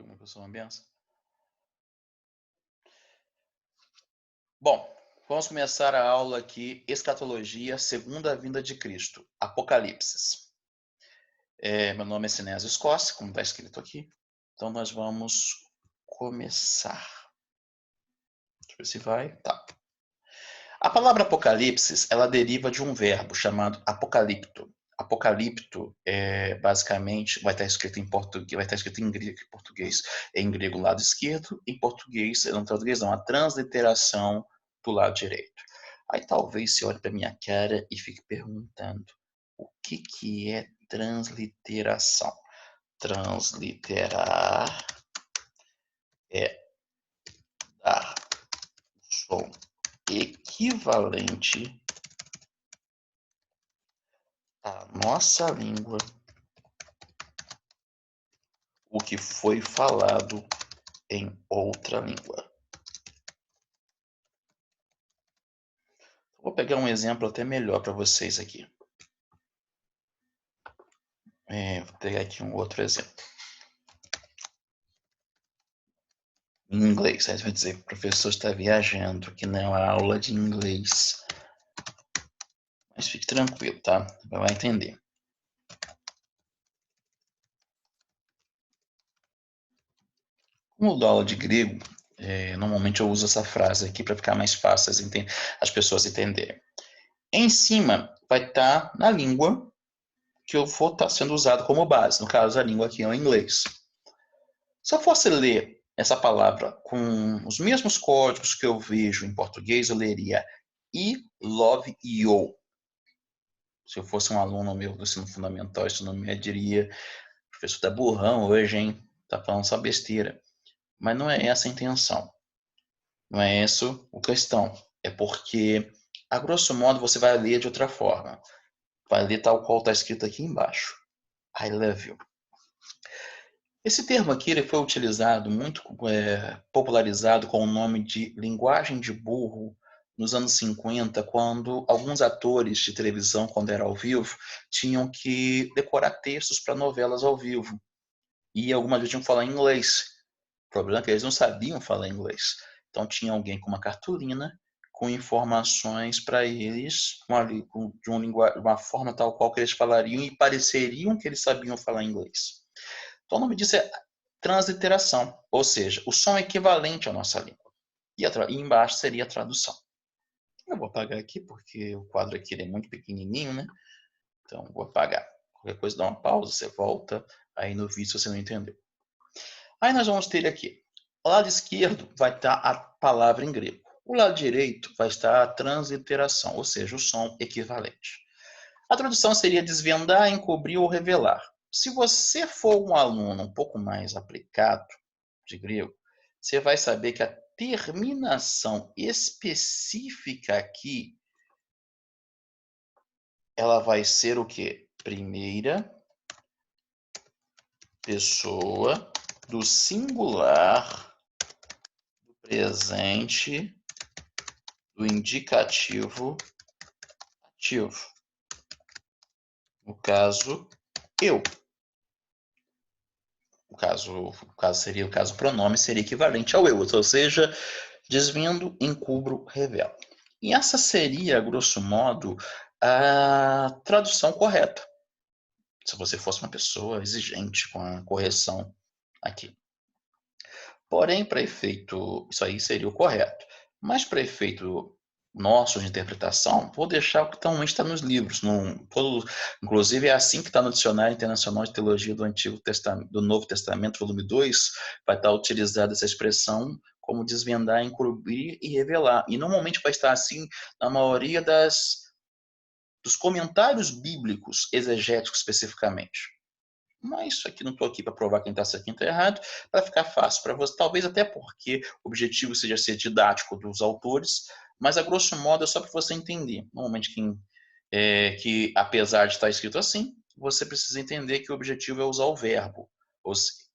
Uma pessoa, uma benção. Bom, vamos começar a aula aqui, Escatologia, Segunda Vinda de Cristo, Apocalipse. Meu nome é Sinésio Scossi, como está escrito aqui. Então nós vamos começar. Deixa eu ver se vai. Tá. A palavra Apocalipse, ela deriva de um verbo chamado apocalipto. Apocalipto, basicamente, vai estar escrito em português, vai estar escrito em grego, em português, em grego lado esquerdo, em português, não português não, a transliteração do lado direito. Aí talvez você olhe para minha cara e fique perguntando, o que é transliteração? Transliterar é dar som equivalente à nossa língua o que foi falado em outra língua. Vou pegar um exemplo até melhor para vocês aqui. Vou pegar aqui um outro exemplo. Em inglês, aí você vai dizer que o professor está viajando, que não é uma aula de inglês. Mas fique tranquilo, tá? Vai entender. Como eu dou aula de grego, normalmente eu uso essa frase aqui para ficar mais fácil as pessoas entenderem. Em cima vai estar na língua que eu vou estar sendo usado como base. No caso, a língua aqui é o inglês. Se eu fosse ler essa palavra com os mesmos códigos que eu vejo em português, eu leria I love you. Se eu fosse um aluno meu do ensino fundamental, ensino médio, diria, professor tá burrão hoje, hein? Tá falando só besteira. Mas não é essa a intenção. Não é isso a questão. É porque, a grosso modo, você vai ler de outra forma. Vai ler tal qual está escrito aqui embaixo. I love you. Esse termo aqui ele foi utilizado, muito popularizado com o nome de linguagem de burro nos anos 50, quando alguns atores de televisão, quando era ao vivo, tinham que decorar textos para novelas ao vivo. E algumas vezes tinham que falar em inglês. O problema é que eles não sabiam falar inglês. Então tinha alguém com uma cartolina com informações para eles de uma forma tal qual que eles falariam e pareceriam que eles sabiam falar inglês. Então o nome disso é transliteração, ou seja, o som é equivalente à nossa língua. E embaixo seria a tradução. Eu vou apagar aqui porque o quadro aqui é muito pequenininho, né? Então vou apagar. Qualquer coisa dá uma pausa, você volta aí no vídeo se você não entendeu. Aí nós vamos ter aqui, ao lado esquerdo vai estar a palavra em grego. O lado direito vai estar a transliteração, ou seja, o som equivalente. A tradução seria desvendar, encobrir ou revelar. Se você for um aluno um pouco mais aplicado de grego, você vai saber que a terminação específica aqui, ela vai ser o quê? Primeira pessoa do singular, do presente, do indicativo ativo. No caso, eu. O caso seria o caso pronome seria equivalente ao eu, ou seja, desvendo, encubro, revelo. E essa seria, grosso modo, a tradução correta. Se você fosse uma pessoa exigente com a correção aqui. Porém, para efeito, isso aí seria o correto. Mas para efeito nosso de interpretação, vou deixar o que normalmente está nos livros. Inclusive, é assim que está no Dicionário Internacional de Teologia do Novo Testamento, volume 2, vai estar utilizada essa expressão como desvendar, encobrir e revelar. E normalmente vai estar assim na maioria dos comentários bíblicos, exegéticos especificamente. Mas isso aqui não estou aqui para provar quem está certo e quem está errado, para ficar fácil para você. Talvez até porque o objetivo seja ser didático dos autores, mas a grosso modo é só para você entender. Normalmente que apesar de estar escrito assim, você precisa entender que o objetivo é usar o verbo.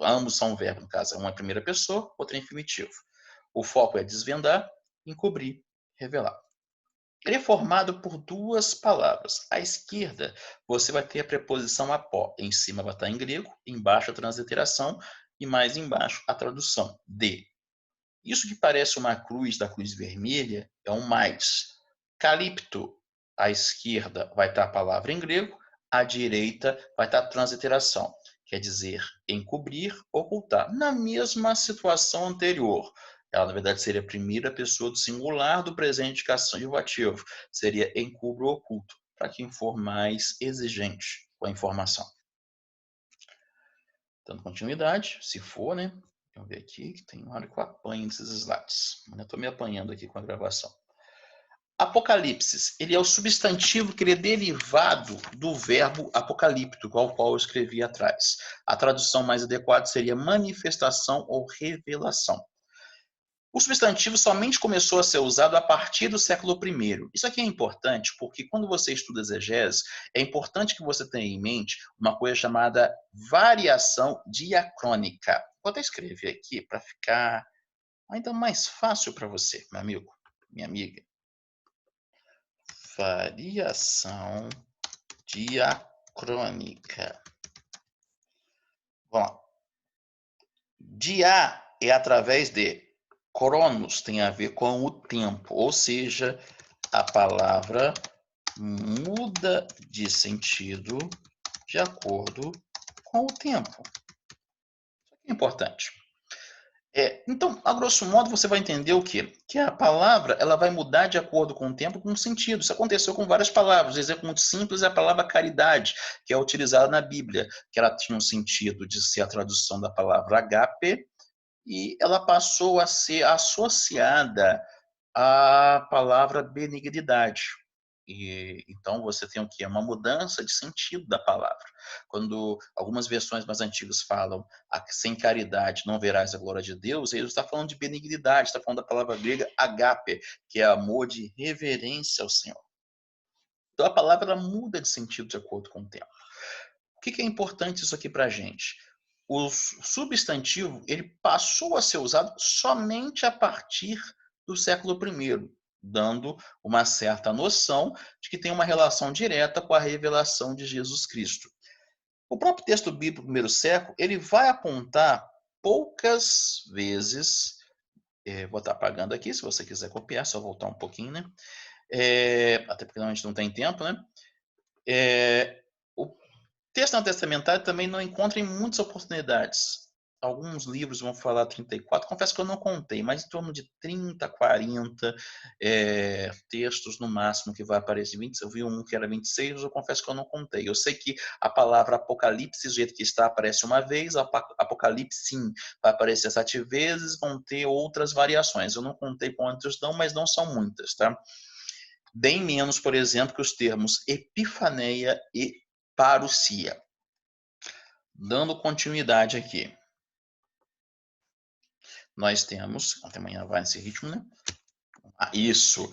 Ambos são verbo, no caso, uma é primeira pessoa, outra é infinitivo. O foco é desvendar, encobrir, revelar. Ele é formado por duas palavras. À esquerda, você vai ter a preposição apó. Em cima vai estar em grego, embaixo a transliteração e mais embaixo a tradução, de. Isso que parece uma cruz da cruz vermelha é um mais. Calipto, à esquerda vai estar a palavra em grego, à direita vai estar a transliteração, quer dizer encobrir, ocultar. Na mesma situação anterior, ela na verdade seria a primeira pessoa do singular do presente caçante ativo, seria encubro oculto, para quem for mais exigente com a informação. Dando continuidade, se for, né? Vamos ver aqui, que tem uma hora que eu apanho nesses slides. Eu estou me apanhando aqui com a gravação. Apocalipse, ele é o substantivo que ele é derivado do verbo apocalíptico, ao qual eu escrevi atrás. A tradução mais adequada seria manifestação ou revelação. O substantivo somente começou a ser usado a partir do século I. Isso aqui é importante porque quando você estuda exegese, é importante que você tenha em mente uma coisa chamada variação diacrônica. Vou até escrever aqui para ficar ainda mais fácil para você, meu amigo, minha amiga. Variação diacrônica. Vamos lá. Dia é através de. Cronos tem a ver com o tempo, ou seja, a palavra muda de sentido de acordo com o tempo. Isso aqui é importante. Então, a grosso modo, você vai entender o quê? Que a palavra ela vai mudar de acordo com o tempo, com o sentido. Isso aconteceu com várias palavras. Um exemplo muito simples é a palavra caridade, que é utilizada na Bíblia, que ela tinha um sentido de ser a tradução da palavra agape, e ela passou a ser associada à palavra benignidade. Então você tem o que? Uma mudança de sentido da palavra. Quando algumas versões mais antigas falam sem caridade não verás a glória de Deus, ele está falando de benignidade, está falando da palavra grega agape, que é amor de reverência ao Senhor. Então a palavra ela muda de sentido de acordo com o tempo. O que é importante isso aqui para a gente? O substantivo ele passou a ser usado somente a partir do século I, dando uma certa noção de que tem uma relação direta com a revelação de Jesus Cristo. O próprio texto bíblico do primeiro século ele vai apontar poucas vezes, vou estar apagando aqui, se você quiser copiar, só voltar um pouquinho, né? Até porque a gente não tem tempo, né? O texto neotestamentário também não encontra em muitas oportunidades. Alguns livros vão falar 34, confesso que eu não contei, mas em torno de 30, 40 textos no máximo que vai aparecer. Eu vi um que era 26, eu confesso que eu não contei. Eu sei que a palavra Apocalipse, do jeito que está, aparece uma vez, Apocalipse sim, vai aparecer 7 vezes, vão ter outras variações. Eu não contei quantos não, mas não são muitas, tá? Bem menos, por exemplo, que os termos epifaneia e parousia. Dando continuidade aqui. Nós temos, até amanhã vai nesse ritmo, né? Isso.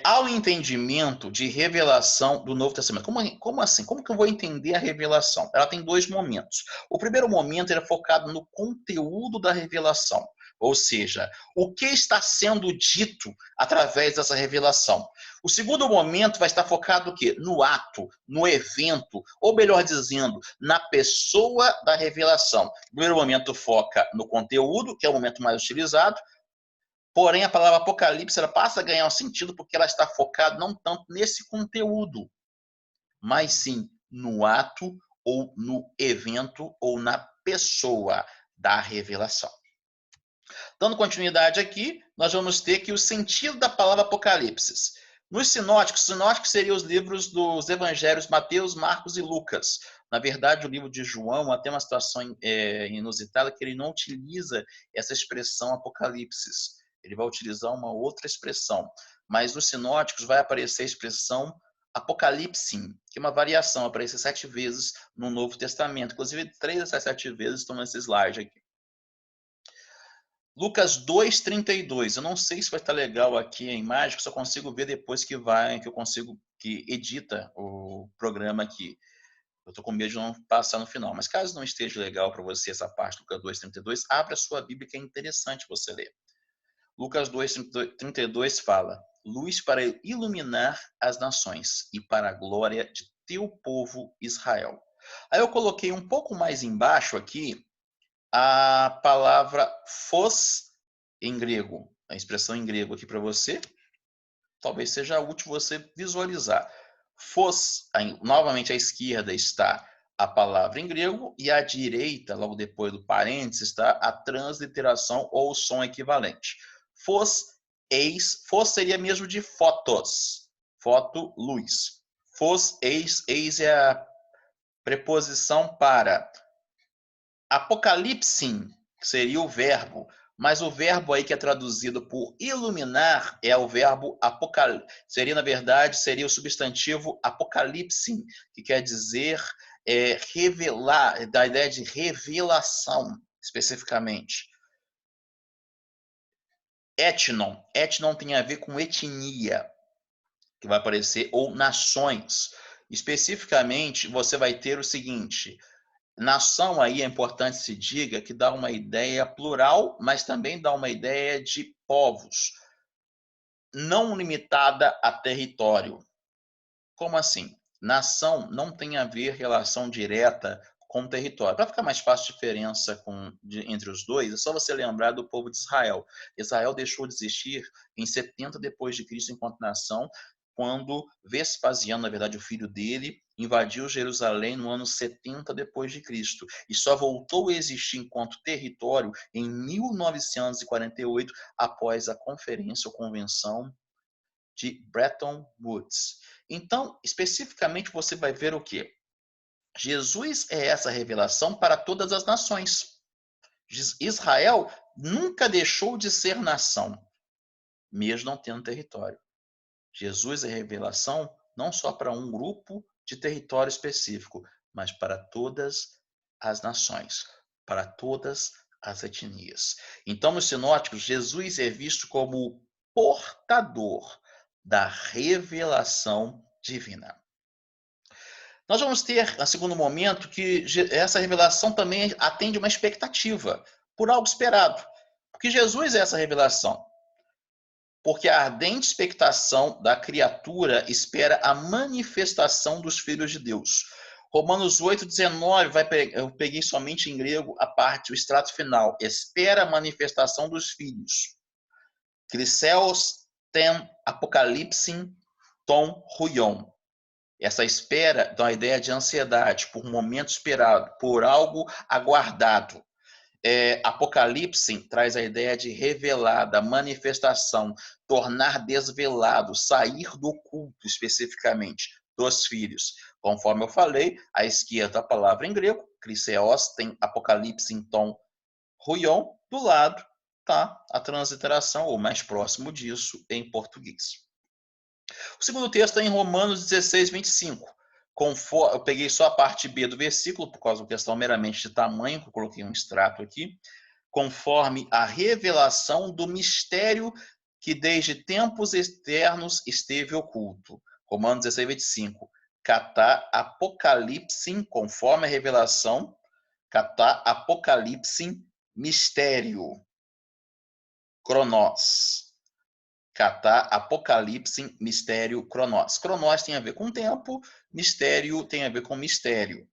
Ao entendimento de revelação do Novo Testamento. Como assim? Como que eu vou entender a revelação? Ela tem 2 momentos. O primeiro momento é focado no conteúdo da revelação. Ou seja, o que está sendo dito através dessa revelação. O segundo momento vai estar focado no quê? No ato, no evento, ou melhor dizendo, na pessoa da revelação. O primeiro momento foca no conteúdo, que é o momento mais utilizado. Porém, a palavra Apocalipse ela passa a ganhar um sentido porque ela está focada não tanto nesse conteúdo, mas sim no ato ou no evento ou na pessoa da revelação. Dando continuidade aqui, nós vamos ter que o sentido da palavra Apocalipse. Nos sinóticos seriam os livros dos evangelhos Mateus, Marcos e Lucas. Na verdade, o livro de João até uma situação inusitada que ele não utiliza essa expressão Apocalipse. Ele vai utilizar uma outra expressão. Mas nos sinóticos vai aparecer a expressão Apocalipse, que é uma variação, aparece 7 vezes no Novo Testamento. Inclusive, 3 dessas 7 vezes estão nesse slide aqui. Lucas 2:32. Eu não sei se vai estar legal aqui a imagem, que só consigo ver depois que eu consigo que edita o programa aqui. Eu estou com medo de não passar no final. Mas caso não esteja legal para você essa parte, Lucas 2:32, abra a sua Bíblia que é interessante você ler. Lucas 2:32 fala: luz para iluminar as nações e para a glória de teu povo Israel. Aí eu coloquei um pouco mais embaixo aqui a palavra phos em grego, a expressão em grego aqui para você, talvez seja útil você visualizar. Phos, novamente à esquerda está a palavra em grego e à direita, logo depois do parênteses, está a transliteração ou o som equivalente. Phos, eis, phos seria mesmo de fotos, foto, luz. Phos, eis é a preposição para apocalipsim, que seria o verbo, mas o verbo aí que é traduzido por iluminar é o verbo seria, na verdade, seria o substantivo apocalipsim, que quer dizer revelar, da ideia de revelação, especificamente. Etnon tem a ver com etnia, que vai aparecer, ou nações. Especificamente, você vai ter o seguinte: nação aí é importante se diga que dá uma ideia plural, mas também dá uma ideia de povos, não limitada a território. Como assim? Nação não tem a ver relação direta com território. Para ficar mais fácil a diferença entre os dois, é só você lembrar do povo de Israel. Israel deixou de existir em 70 depois de Cristo enquanto nação, quando Vespasiano, na verdade o filho dele, invadiu Jerusalém no ano 70 depois de Cristo e só voltou a existir enquanto território em 1948 após a conferência ou convenção de Bretton Woods. Então, especificamente, você vai ver o quê? Jesus é essa revelação para todas as nações. Israel nunca deixou de ser nação, mesmo não tendo território. Jesus é revelação não só para um grupo de território específico, mas para todas as nações, para todas as etnias. Então, nos sinóticos, Jesus é visto como o portador da revelação divina. Nós vamos ter, a segundo momento, que essa revelação também atende uma expectativa por algo esperado. Porque Jesus é essa revelação. Porque a ardente expectação da criatura espera a manifestação dos filhos de Deus. Romanos 8,19, eu peguei somente em grego a parte, o extrato final. Espera a manifestação dos filhos. Criseos ten apocalipsim ton huion. Essa espera dá uma ideia de ansiedade, por um momento esperado, por algo aguardado. Apocalipse traz a ideia de revelada, manifestação, tornar desvelado, sair do oculto, especificamente, dos filhos. Conforme eu falei, à esquerda a palavra em grego, Kriseos, tem Apocalipse em tom ruion, do lado está a transliteração, ou mais próximo disso, em português. O segundo texto é em Romanos 16, 25. Eu peguei só a parte B do versículo, por causa de uma questão meramente de tamanho, que eu coloquei um extrato aqui. Conforme a revelação do mistério que desde tempos eternos esteve oculto. Romanos 16, 25. Catá apocalipse, conforme a revelação, catá apocalipse, mistério. Cronos. Catá, Apocalipse, mistério, Cronos. Cronos tem a ver com tempo, mistério tem a ver com mistério.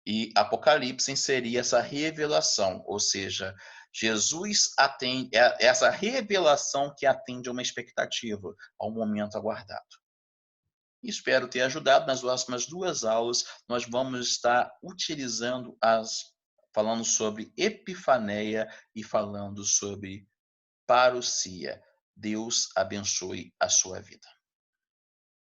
E Apocalipse seria essa revelação, ou seja, Jesus atende essa revelação que atende a uma expectativa, a um momento aguardado. Espero ter ajudado. Nas próximas 2 aulas, nós vamos estar utilizando falando sobre epifaneia e falando sobre parousia. Deus abençoe a sua vida.